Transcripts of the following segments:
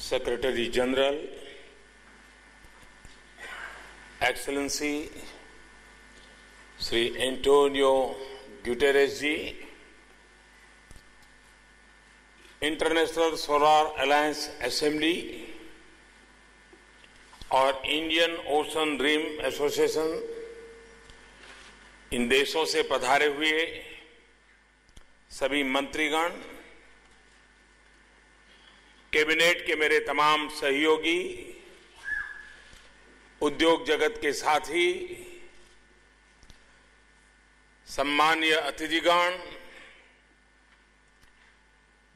Secretary general, excellency Shri Antonio Guterres ji, International Solar Alliance Assembly और Indian Ocean Rim Association, इन देशों से पधारे हुए सभी मंत्रीगण, कैबिनेट के मेरे तमाम सहयोगी, उद्योग जगत के साथी, सम्मानीय अतिथिगण,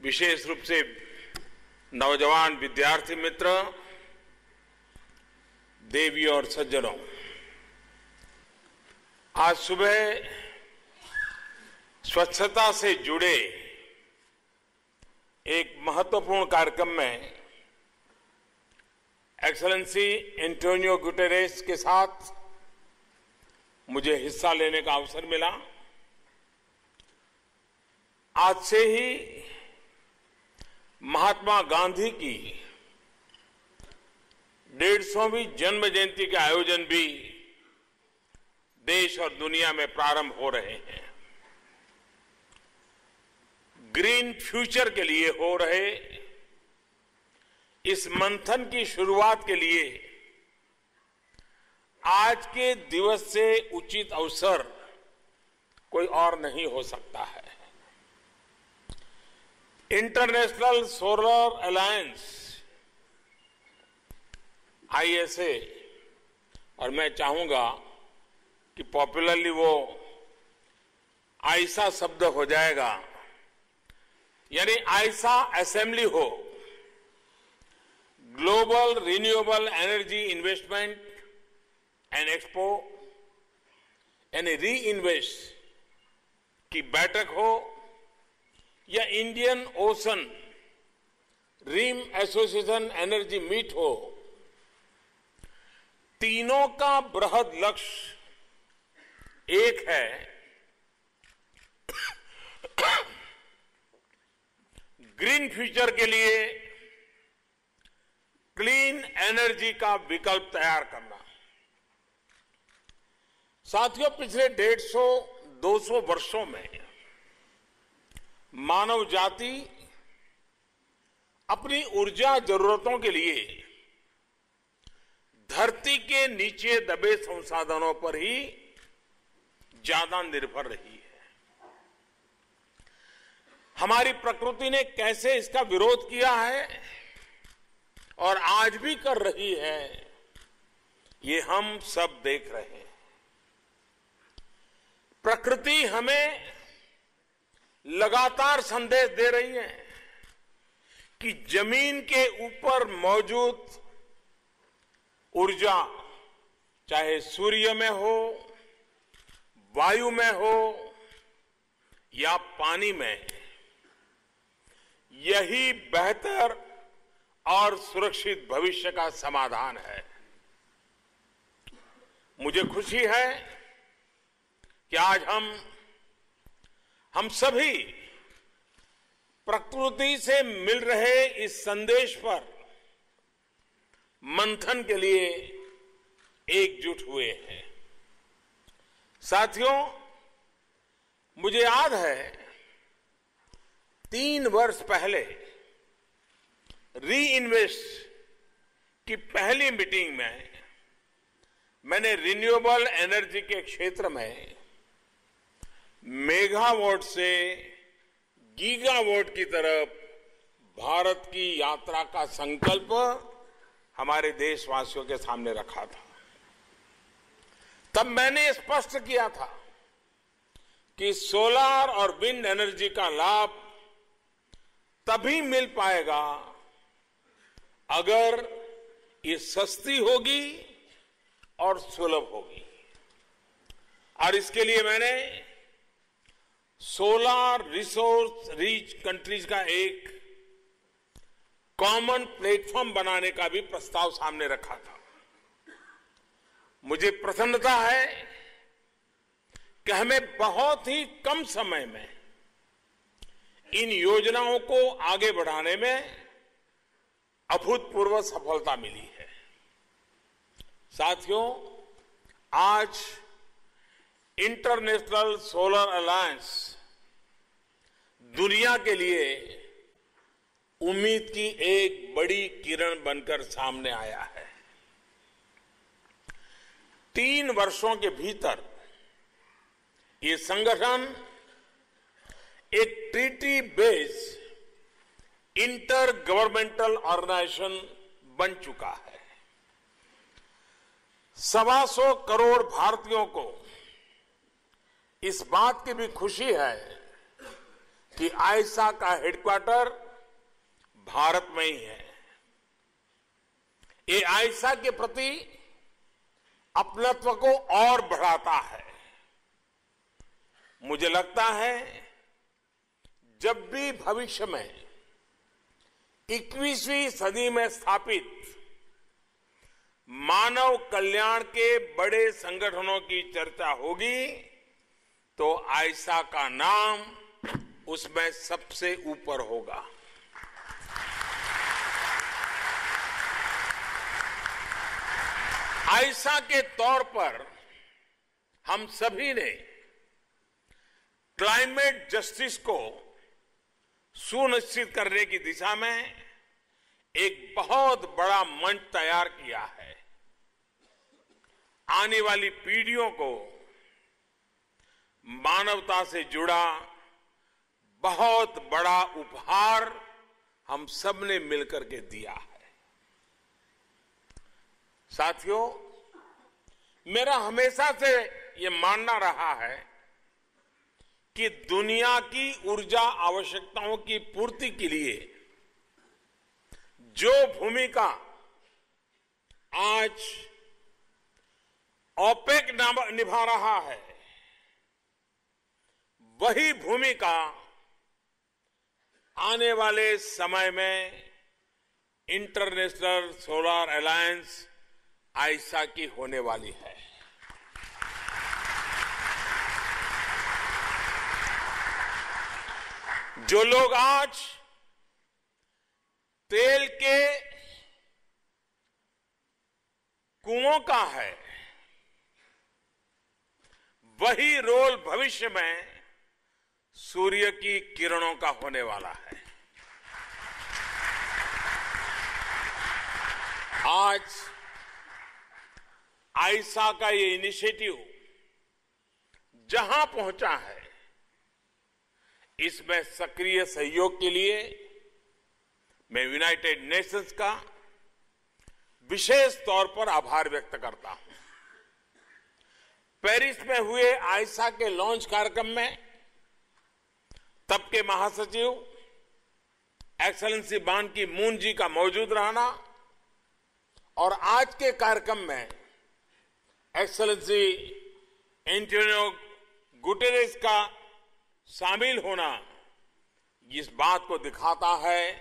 विशेष रूप से नौजवान विद्यार्थी मित्र, देवी और सज्जनों, आज सुबह स्वच्छता से जुड़े एक महत्वपूर्ण कार्यक्रम में एक्सेलेंसी एंटोनियो गुटेरेस के साथ मुझे हिस्सा लेने का अवसर मिला। आज से ही महात्मा गांधी की 150वीं जन्म जयंती के आयोजन भी देश और दुनिया में प्रारंभ हो रहे हैं। ग्रीन फ्यूचर के लिए हो रहे इस मंथन की शुरुआत के लिए आज के दिवस से उचित अवसर कोई और नहीं हो सकता है। इंटरनेशनल सोलर अलायंस ISA, और मैं चाहूंगा कि पॉपुलरली वो आयसा शब्द हो जाएगा, यानी आयसा असेंबली हो, global renewable energy investment and expo यानी री इन्वेस्ट की बैठक हो, या Indian Ocean Rim Association energy meet हो, तीनों का बृहद लक्ष्य एक है, ग्रीन फ्यूचर के लिए क्लीन एनर्जी का विकल्प तैयार करना। साथियों, पिछले 150-200 वर्षों में मानव जाति अपनी ऊर्जा जरूरतों के लिए धरती के नीचे दबे संसाधनों पर ही ज्यादा निर्भर रही है। हमारी प्रकृति ने कैसे इसका विरोध किया है और आज भी कर रही है, ये हम सब देख रहे हैं। प्रकृति हमें लगातार संदेश दे रही है कि जमीन के ऊपर मौजूद ऊर्जा, चाहे सूर्य में हो, वायु में हो या पानी में, यही बेहतर और सुरक्षित भविष्य का समाधान है। मुझे खुशी है कि आज हम सभी प्रकृति से मिल रहे इस संदेश पर मंथन के लिए एकजुट हुए हैं। साथियों, मुझे याद है 3 वर्ष पहले री इन्वेस्ट की पहली मीटिंग में मैंने रिन्यूएबल एनर्जी के क्षेत्र में मेगावाट से गीगावाट की तरफ भारत की यात्रा का संकल्प हमारे देशवासियों के सामने रखा था। तब मैंने स्पष्ट किया था कि सोलर और विंड एनर्जी का लाभ तभी मिल पाएगा अगर ये सस्ती होगी और सुलभ होगी। और इसके लिए मैंने सोलर रिसोर्स रिच कंट्रीज का एक कॉमन प्लेटफॉर्म बनाने का भी प्रस्ताव सामने रखा था। मुझे प्रसन्नता है कि हमें बहुत ही कम समय में इन योजनाओं को आगे बढ़ाने में अभूतपूर्व सफलता मिली है। साथियों, आज इंटरनेशनल सोलर अलायंस दुनिया के लिए उम्मीद की एक बड़ी किरण बनकर सामने आया है। 3 वर्षों के भीतर ये संगठन एक treaty based inter governmental organisation बन चुका है। 125 करोड़ भारतीयों को इस बात की भी खुशी है कि आईसा का हेडक्वार्टर भारत में ही है। ये आईसा के प्रति अपनत्व को और बढ़ाता है। मुझे लगता है जब भी भविष्य में 21वीं सदी में स्थापित मानव कल्याण के बड़े संगठनों की चर्चा होगी तो आईसा का नाम उसमें सबसे ऊपर होगा। आईसा के तौर पर हम सभी ने क्लाइमेट जस्टिस को सुनिश्चित करने की दिशा में एक बहुत बड़ा मंच तैयार किया है। आने वाली पीढ़ियों को मानवता से जुड़ा बहुत बड़ा उपहार हम सबने मिलकर के दिया है। साथियों, मेरा हमेशा से ये मानना रहा है कि दुनिया की ऊर्जा आवश्यकताओं की पूर्ति के लिए जो भूमिका आज ओपेक निभा रहा है, वही भूमिका आने वाले समय में इंटरनेशनल सोलर अलायंस आईसा की होने वाली है। जो लोग आज तेल के कुओं का है, वही रोल भविष्य में सूर्य की किरणों का होने वाला है। आज आईसा का ये इनिशिएटिव जहां पहुंचा है, इसमें सक्रिय सहयोग के लिए मैं यूनाइटेड नेशंस का विशेष तौर पर आभार व्यक्त करता हूं। पेरिस में हुए आईसा के लॉन्च कार्यक्रम में तब के महासचिव एक्सेलेंसी बान की मून जी का मौजूद रहना और आज के कार्यक्रम में एक्सेलेंसी एंटोनियो गुटेरेस का शामिल होना इस बात को दिखाता है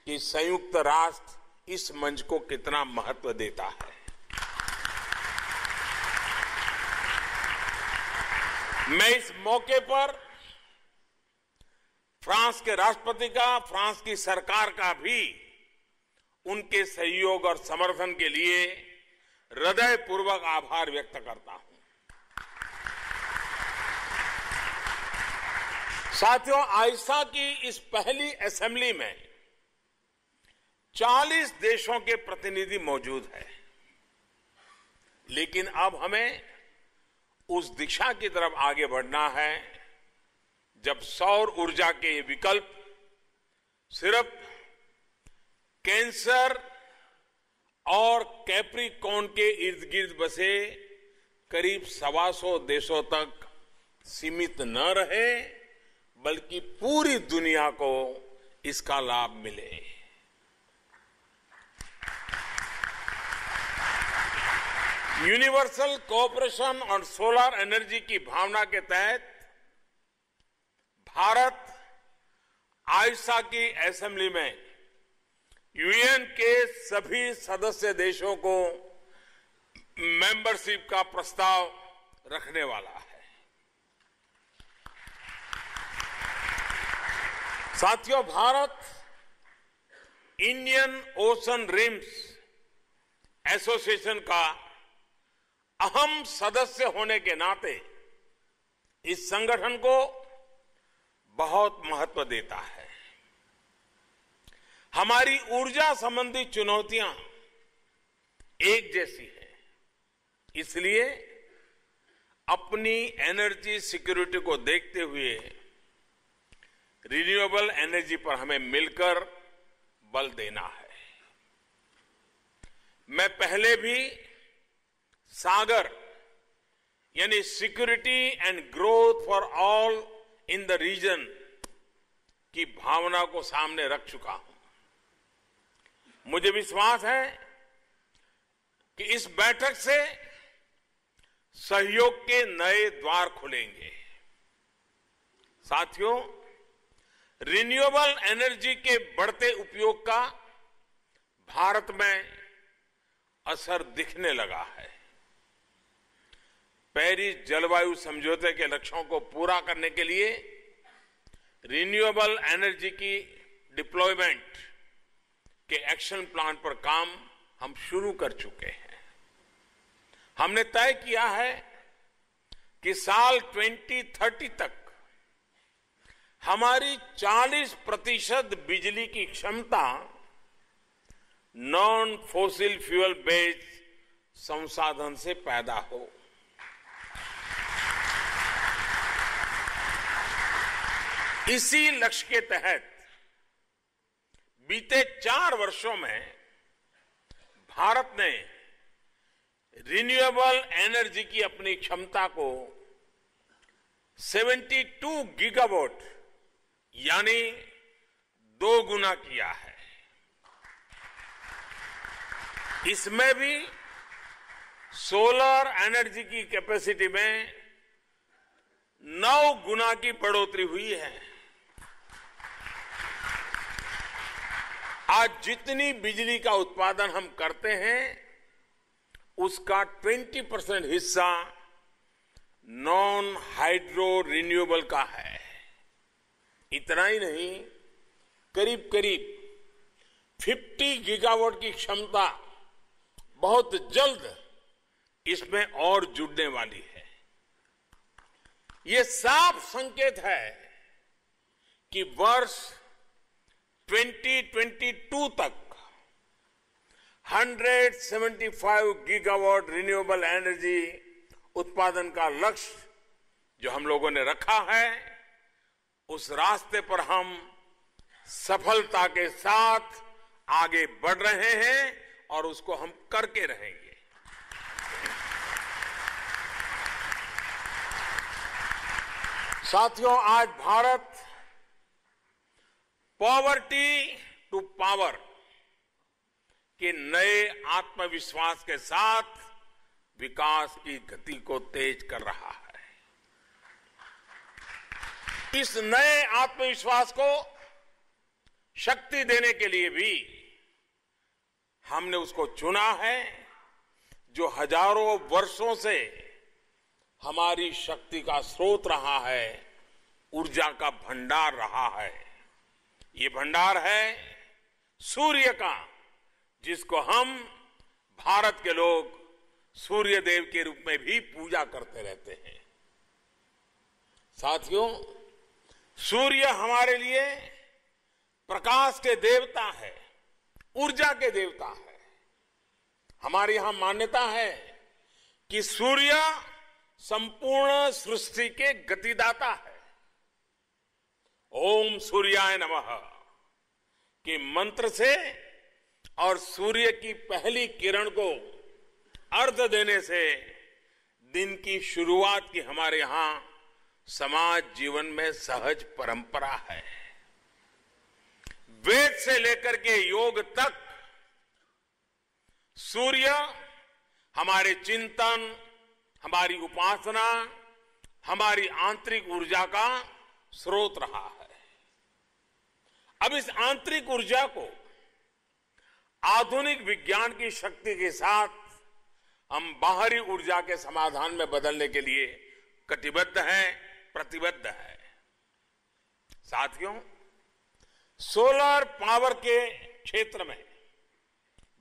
कि संयुक्त राष्ट्र इस मंच को कितना महत्व देता है। मैं इस मौके पर फ्रांस के राष्ट्रपति का, फ्रांस की सरकार का भी उनके सहयोग और समर्थन के लिए हृदयपूर्वक आभार व्यक्त करता हूं। साथियों, आईसा की इस पहली असेंबली में 40 देशों के प्रतिनिधि मौजूद हैं, लेकिन अब हमें उस दिशा की तरफ आगे बढ़ना है जब सौर ऊर्जा के ये विकल्प सिर्फ कैंसर और कैप्रिकॉर्न के इर्द गिर्द बसे करीब 125 देशों तक सीमित न रहे, बल्कि पूरी दुनिया को इसका लाभ मिले। यूनिवर्सल कोऑपरेशन और सोलर एनर्जी की भावना के तहत भारत आईसा की असेंबली में यूएन के सभी सदस्य देशों को मेंबरशिप का प्रस्ताव रखने वाला है। साथियों, Bharat Indian ocean RIMS association का अहम सदस्य होने के नाते इस संगठन को बहुत महत्व देता है। हमारी ऊर्जा संबंधी चुनौतियां एक जैसी है, इसलिए अपनी एनर्जी सिक्योरिटी को देखते हुए रिन्यूएबल एनर्जी पर हमें मिलकर बल देना है। मैं पहले भी सागर यानी security and growth for all in the region की भावना को सामने रख चुका हूं। मुझे विश्वास है कि इस बैठक से सहयोग के नए द्वार खुलेंगे। साथियों, रिन्यूएबल एनर्जी के बढ़ते उपयोग का भारत में असर दिखने लगा है। पेरिस जलवायु समझौते के लक्ष्यों को पूरा करने के लिए रिन्यूएबल एनर्जी की डिप्लॉयमेंट के एक्शन प्लान पर काम हम शुरू कर चुके हैं। हमने तय किया है कि साल 2030 तक हमारी 40% बिजली की क्षमता नॉन फॉसिल फ्यूल बेस्ड संसाधन से पैदा हो। इसी लक्ष्य के तहत बीते 4 वर्षों में भारत ने रिन्यूएबल एनर्जी की अपनी क्षमता को 72 गीगावाट यानी 2 गुना किया है। इसमें भी सोलर एनर्जी की कैपेसिटी में 9 गुना की बढ़ोतरी हुई है। आज जितनी बिजली का उत्पादन हम करते हैं उसका 20% हिस्सा नॉन हाइड्रो रिन्यूएबल का है। इतना ही नहीं, करीब करीब 50 गीगावाट की क्षमता बहुत जल्द इसमें और जुड़ने वाली है। ये साफ संकेत है कि वर्ष 2022 तक 175 गीगावाट रिन्यूएबल एनर्जी उत्पादन का लक्ष्य जो हम लोगों ने रखा है, उस रास्ते पर हम सफलता के साथ आगे बढ़ रहे हैं और उसको हम करके रहेंगे। साथियों, आज भारत पॉवर्टी टू पावर के नए आत्मविश्वास के साथ विकास की गति को तेज कर रहा है। इस नए आत्मविश्वास को शक्ति देने के लिए भी हमने उसको चुना है जो हजारों वर्षों से हमारी शक्ति का स्रोत रहा है, ऊर्जा का भंडार रहा है। ये भंडार है सूर्य का, जिसको हम भारत के लोग सूर्य देव के रूप में भी पूजा करते रहते हैं। साथियों, सूर्य हमारे लिए प्रकाश के देवता है, ऊर्जा के देवता है। हमारे यहां मान्यता है कि सूर्य संपूर्ण सृष्टि के गतिदाता है। ओम सूर्याय नमः के मंत्र से और सूर्य की पहली किरण को अर्घ्य देने से दिन की शुरुआत की हमारे यहां समाज जीवन में सहज परंपरा है। वेद से लेकर के योग तक सूर्य हमारे चिंतन, हमारी उपासना, हमारी आंतरिक ऊर्जा का स्रोत रहा है। अब इस आंतरिक ऊर्जा को आधुनिक विज्ञान की शक्ति के साथ हम बाहरी ऊर्जा के समाधान में बदलने के लिए कटिबद्ध हैं, प्रतिबद्ध हैं। साथियों, सोलर पावर के क्षेत्र में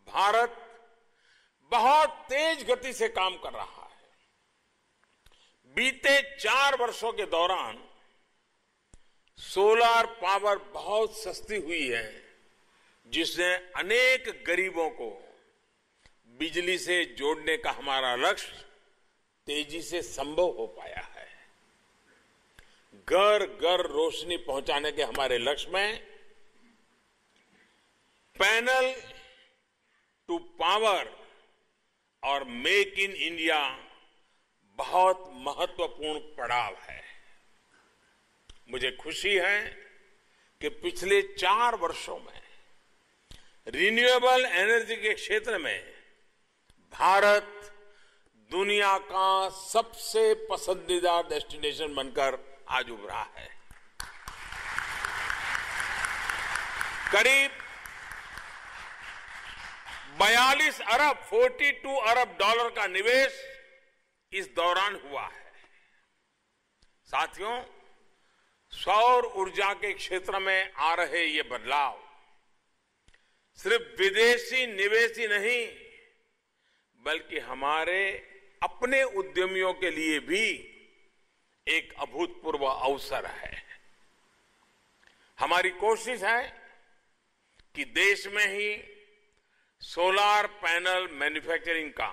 भारत बहुत तेज गति से काम कर रहा है। बीते 4 वर्षों के दौरान सोलर पावर बहुत सस्ती हुई है, जिसने अनेक गरीबों को बिजली से जोड़ने का हमारा लक्ष्य तेजी से संभव हो पाया है। घर घर रोशनी पहुंचाने के हमारे लक्ष्य में पैनल टू पावर और मेक इन इंडिया बहुत महत्वपूर्ण पड़ाव है। मुझे खुशी है कि पिछले 4 वर्षों में रिन्यूएबल एनर्जी के क्षेत्र में भारत दुनिया का सबसे पसंदीदा डेस्टिनेशन बनकर आज उभरा है। करीब 42 अरब डॉलर का निवेश इस दौरान हुआ है। साथियों, सौर ऊर्जा के क्षेत्र में आ रहे ये बदलाव सिर्फ विदेशी निवेश ही नहीं, बल्कि हमारे अपने उद्यमियों के लिए भी एक अभूतपूर्व अवसर है। हमारी कोशिश है कि देश में ही सोलर पैनल मैन्युफैक्चरिंग का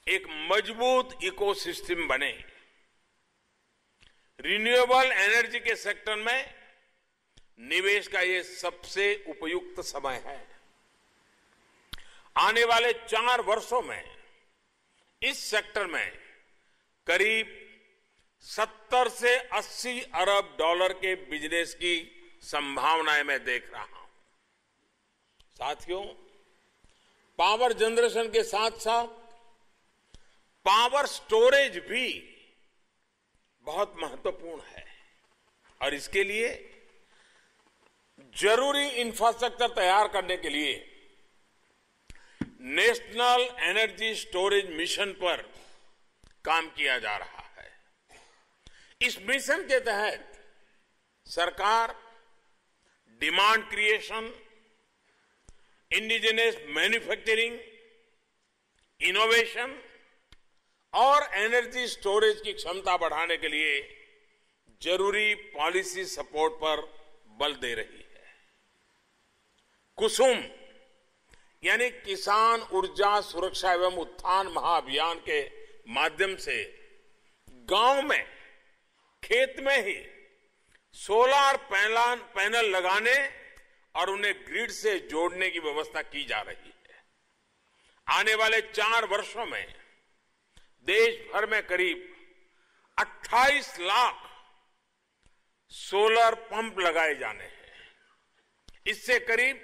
एक मजबूत इकोसिस्टम बने। रिन्यूएबल एनर्जी के सेक्टर में निवेश का ये सबसे उपयुक्त समय है। आने वाले 4 वर्षों में इस सेक्टर में करीब 70 से 80 अरब डॉलर के बिजनेस की संभावनाएं मैं देख रहा हूं। साथियों, पावर जनरेशन के साथ साथ पावर स्टोरेज भी बहुत महत्वपूर्ण है और इसके लिए जरूरी इंफ्रास्ट्रक्चर तैयार करने के लिए नेशनल एनर्जी स्टोरेज मिशन पर काम किया जा रहा है। इस मिशन के तहत सरकार demand creation, indigenous manufacturing, innovation और एनर्जी स्टोरेज की क्षमता बढ़ाने के लिए जरूरी पॉलिसी सपोर्ट पर बल दे रही है। कुसुम यानी किसान ऊर्जा सुरक्षा एवं उत्थान महाअभियान के माध्यम से गांव में, खेत में ही सोलर पैनल लगाने और उन्हें ग्रिड से जोड़ने की व्यवस्था की जा रही है। आने वाले 4 वर्षों में देश भर में करीब 28 लाख सोलर पंप लगाए जाने हैं। इससे करीब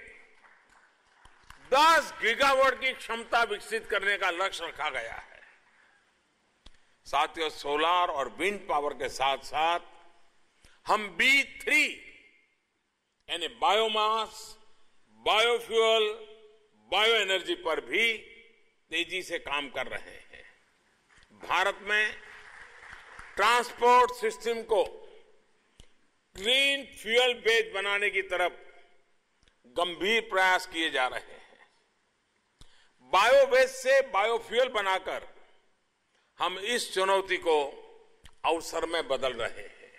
10 गीगावाट की क्षमता विकसित करने का लक्ष्य रखा गया है। साथियों, सोलर और विंड पावर के साथ साथ हम B3 यानी बायोमास, बायोफ्यूल, बायो एनर्जी पर भी तेजी से काम कर रहे हैं। भारत में ट्रांसपोर्ट सिस्टम को क्लीन फ्यूल बेस्ड बनाने की तरफ गंभीर प्रयास किए जा रहे हैं। बायोवेस्ट से बायोफ्यूल बनाकर हम इस चुनौती को अवसर में बदल रहे हैं।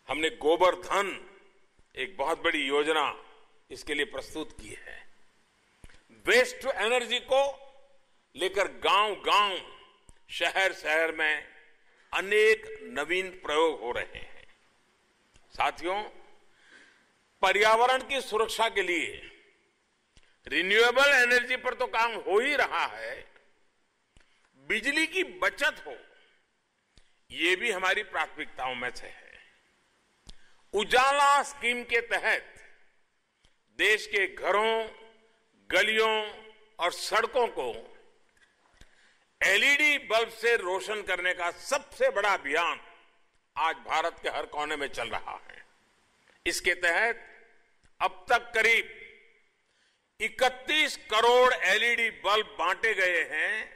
हमने गोबर धन एक बहुत बड़ी योजना इसके लिए प्रस्तुत की है। वेस्ट टू एनर्जी को लेकर गांव-गांव, शहर-शहर में अनेक नवीन प्रयोग हो रहे हैं। साथियों, पर्यावरण की सुरक्षा के लिए रिन्यूएबल एनर्जी पर तो काम हो ही रहा है, बिजली की बचत हो, ये भी हमारी प्राथमिकताओं में से है। उजाला स्कीम के तहत देश के घरों, गलियों और सड़कों को एलईडी बल्ब से रोशन करने का सबसे बड़ा अभियान आज भारत के हर कोने में चल रहा है। इसके तहत अब तक करीब 31 करोड़ एलईडी बल्ब बांटे गए हैं।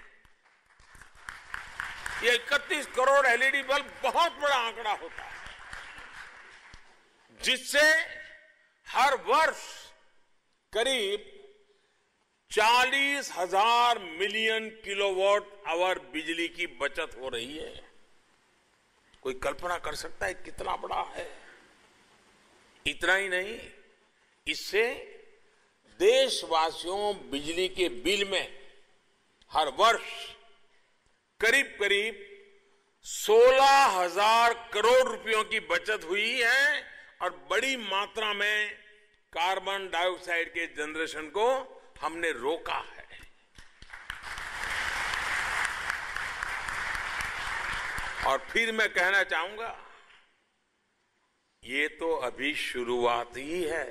ये 31 करोड़ एलईडी बल्ब बहुत बड़ा आंकड़ा होता है, जिससे हर वर्ष करीब 40,000 मिलियन किलोवाट आवर बिजली की बचत हो रही है। कोई कल्पना कर सकता है कितना बड़ा है? इतना ही नहीं, इससे देशवासियों बिजली के बिल में हर वर्ष करीब करीब 16,000 करोड़ रुपयों की बचत हुई है और बड़ी मात्रा में कार्बन डाइऑक्साइड के जनरेशन को हमने रोका है। और फिर मैं कहना चाहूंगा, ये तो अभी शुरुआत ही है।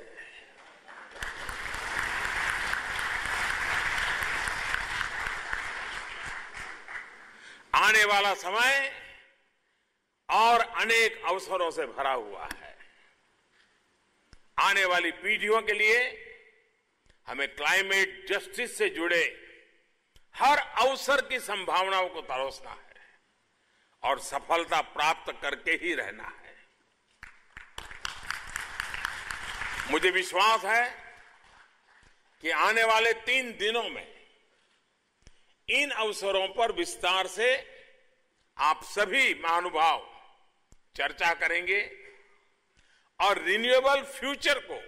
आने वाला समय और अनेक अवसरों से भरा हुआ है। आने वाली पीढ़ियों के लिए हमें क्लाइमेट जस्टिस से जुड़े हर अवसर की संभावनाओं को तरोसना है और सफलता प्राप्त करके ही रहना है। मुझे विश्वास है कि आने वाले 3 दिनों में इन अवसरों पर विस्तार से आप सभी महानुभाव चर्चा करेंगे और रिन्यूएबल फ्यूचर को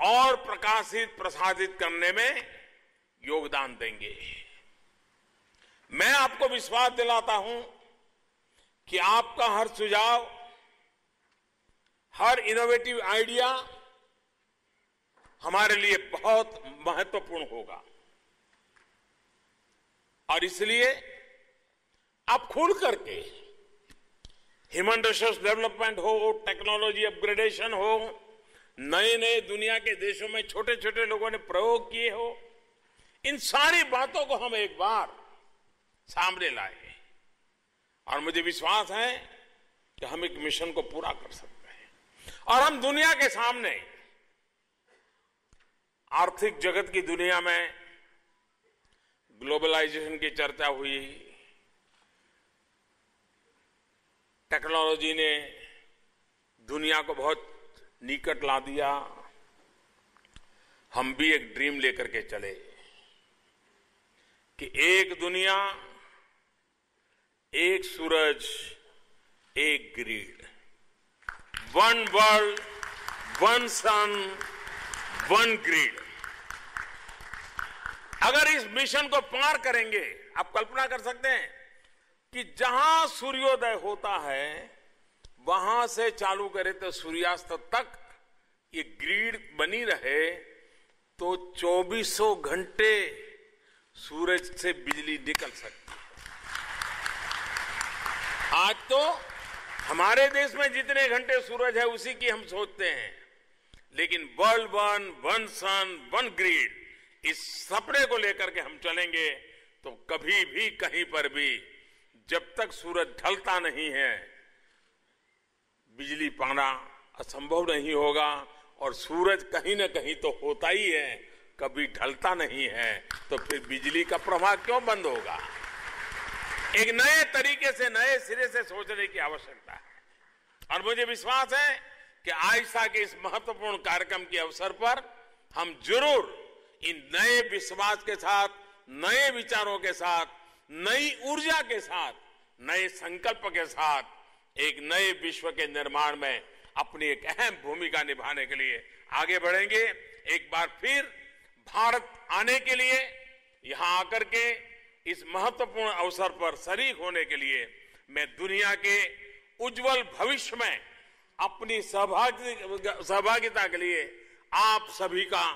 और प्रसादित करने में योगदान देंगे। मैं आपको विश्वास दिलाता हूं कि आपका हर सुझाव, हर इनोवेटिव आइडिया हमारे लिए बहुत महत्वपूर्ण होगा और इसलिए आप खुल करके ह्यूमन रिसोर्स डेवलपमेंट हो, टेक्नोलॉजी अपग्रेडेशन हो, नए नए दुनिया के देशों में छोटे छोटे लोगों ने प्रयोग किए हो, इन सारी बातों को हम एक बार सामने लाए और मुझे विश्वास है कि हम एक मिशन को पूरा कर सकते हैं। और हम दुनिया के सामने, आर्थिक जगत की दुनिया में ग्लोबलाइजेशन की चर्चा हुई, टेक्नोलॉजी ने दुनिया को बहुत निकट ला दिया। हम भी एक ड्रीम लेकर के चले कि एक दुनिया, एक सूरज, एक ग्रिड, वन वर्ल्ड, वन सन, वन ग्रिड। अगर इस मिशन को पार करेंगे, आप कल्पना कर सकते हैं कि जहां सूर्योदय होता है वहां से चालू करें तो सूर्यास्त तक ये ग्रिड बनी रहे तो 2400 घंटे सूरज से बिजली निकल सकती है। आज तो हमारे देश में जितने घंटे सूरज है उसी की हम सोचते हैं, लेकिन वर्ल्ड वन, वन सन, वन ग्रिड, इस सपने को लेकर के हम चलेंगे तो कभी भी कहीं पर भी जब तक सूरज ढलता नहीं है बिजली पाना असंभव नहीं होगा। और सूरज कहीं न कहीं तो होता ही है, कभी ढलता नहीं है, तो फिर बिजली का प्रवाह क्यों बंद होगा? एक नए तरीके से, नए सिरे से सोचने की आवश्यकता है और मुझे विश्वास है कि आइसा के इस महत्वपूर्ण कार्यक्रम के अवसर पर हम जरूर इन नए विश्वास के साथ, नए विचारों के साथ, नई ऊर्जा के साथ, नए संकल्प के साथ एक नए विश्व के निर्माण में अपनी एक अहम भूमिका निभाने के लिए आगे बढ़ेंगे। एक बार फिर भारत आने के लिए, यहां आकर के इस महत्वपूर्ण अवसर पर शरीक होने के लिए मैं दुनिया के उज्जवल भविष्य में अपनी सहभागिता के लिए आप सभी का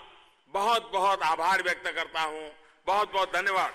बहुत बहुत आभार व्यक्त करता हूं। बहुत बहुत धन्यवाद।